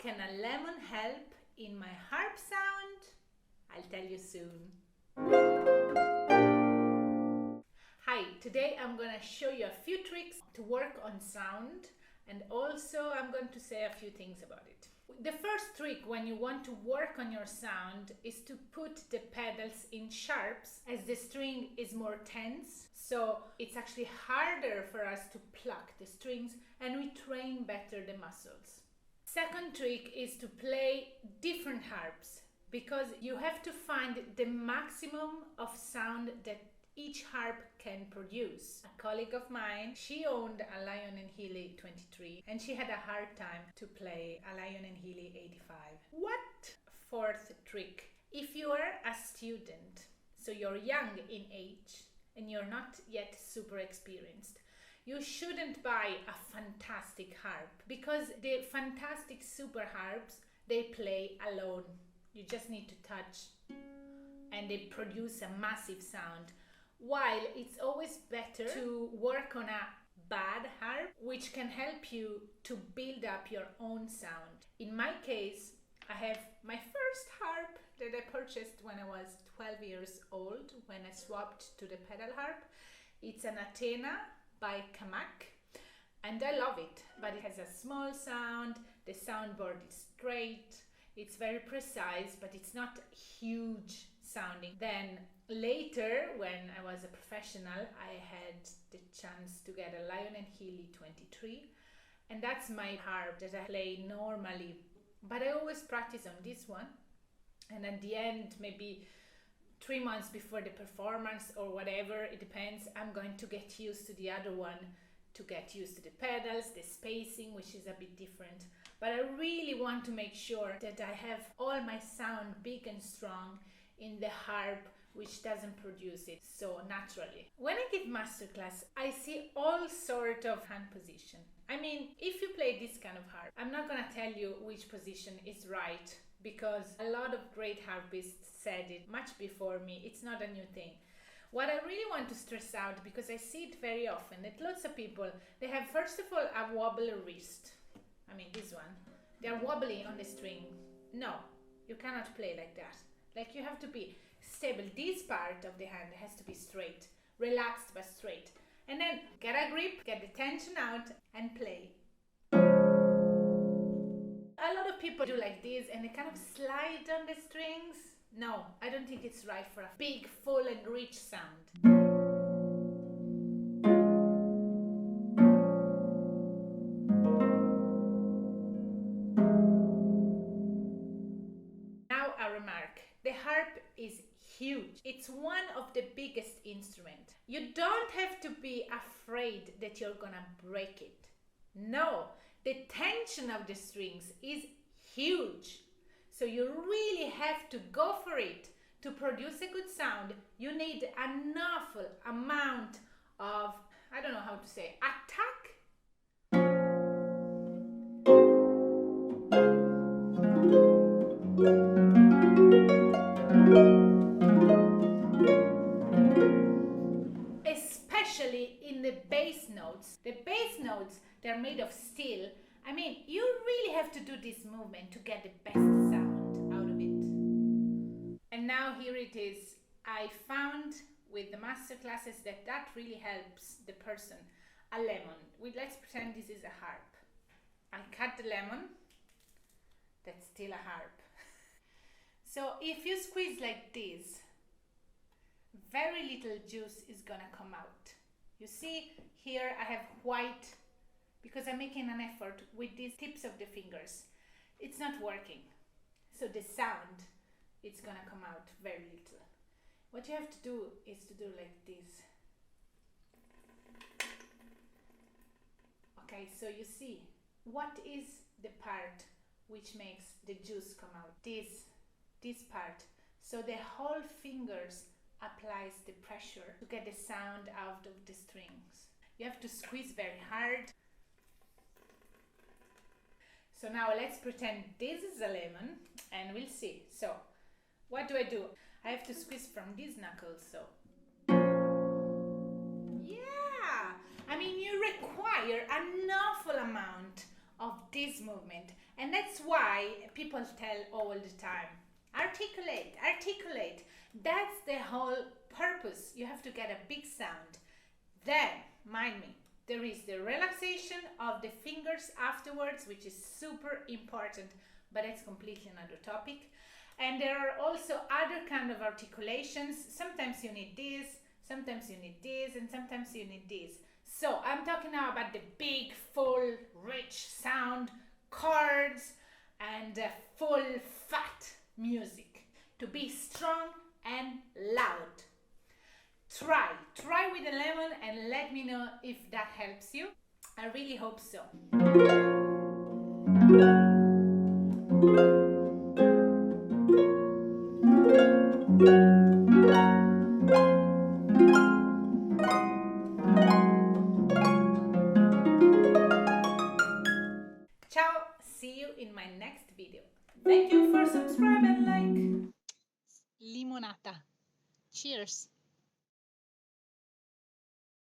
can a lemon help in my harp sound? I'll tell you soon. Hi, today I'm going to show you a few tricks to work on sound, and also I'm going to say a few things about it. The first trick when you want to work on your sound is to put the pedals in sharps, as the string is more tense, so it's actually harder for us to pluck the strings and we train better the muscles. Second trick is to play different harps, because you have to find the maximum of sound that each harp can produce. A colleague of mine, she owned a Lion & Healy 23 and she had a hard time to play a Lion & Healy 85. What? Fourth trick. If you are a student, so you're young in age and you're not yet super experienced, you shouldn't buy a fantastic harp, because the fantastic super harps, they play alone. You just need to touch and they produce a massive sound. While it's always better to work on a bad harp, which can help you to build up your own sound. In my case, I have my first harp that I purchased when I was 12 years old, when I swapped to the pedal harp. It's an Athena by Kamak, and I love it, but it has a small sound, the soundboard is straight, it's very precise, but it's not huge sounding. Then later, when I was a professional, I had the chance to get a Lion & Healy 23, and that's my harp that I play normally. But I always practice on this one, and at the end, maybe 3 months before the performance or whatever, it depends, I'm going to get used to the other one, to get used to the pedals, the spacing, which is a bit different. But I really want to make sure that I have all my sound big and strong in the harp, which doesn't produce it so naturally. When I give masterclass, I see all sort of hand position. I mean, if you play this kind of harp, I'm not gonna tell you which position is right, because a lot of great harpists said it much before me. It's not a new thing. What I really want to stress out, because I see it very often, that lots of people, they have first of all a wobbly wrist. I mean, this one. They're wobbly on the string. No, you cannot play like that. Like, you have to be stable. This part of the hand has to be straight, relaxed but straight. And then get a grip, get the tension out and play. A lot of people do like this and they kind of slide on the strings. No, I don't think it's right for a big, full and rich sound. Now a remark. The harp is huge. It's one of the biggest instruments. You don't have to be afraid that you're gonna break it. No, the tension of the strings is huge. So you really have to go for it. To produce a good sound, you need an awful amount of, I don't know how to say, attack. Especially in the bass notes. The bass notes, they're made of steel. I mean, you really have to do this movement to get the best sound out of it. And now here it is. I found with the master classes that really helps the person. A lemon. Let's pretend this is a harp. I cut the lemon. That's still a harp. So if you squeeze like this, very little juice is gonna come out. You see here I have white, because I'm making an effort with these tips of the fingers. It's not working. So the sound, it's gonna come out very little. What you have to do is to do like this. Okay, so you see, what is the part which makes the juice come out? This part. So the whole fingers applies the pressure to get the sound out of the strings. You have to squeeze very hard. So now let's pretend this is a lemon and we'll see. So what do? I have to squeeze from these knuckles, so. Yeah! I mean, you require an awful amount of this movement. And that's why people tell all the time, articulate, articulate. That's the whole purpose. You have to get a big sound. Then, mind me, there is the relaxation of the fingers afterwards, which is super important, but it's completely another topic. And there are also other kind of articulations. Sometimes you need this, sometimes you need this, and sometimes you need this. So I'm talking now about the big, full, rich sound, chords, and full, fat music. To be strong and loud. Try with a lemon and let me know if that helps you. I really hope so. Ciao, see you in my next video. Thank you for subscribing and like. Limonata. Cheers.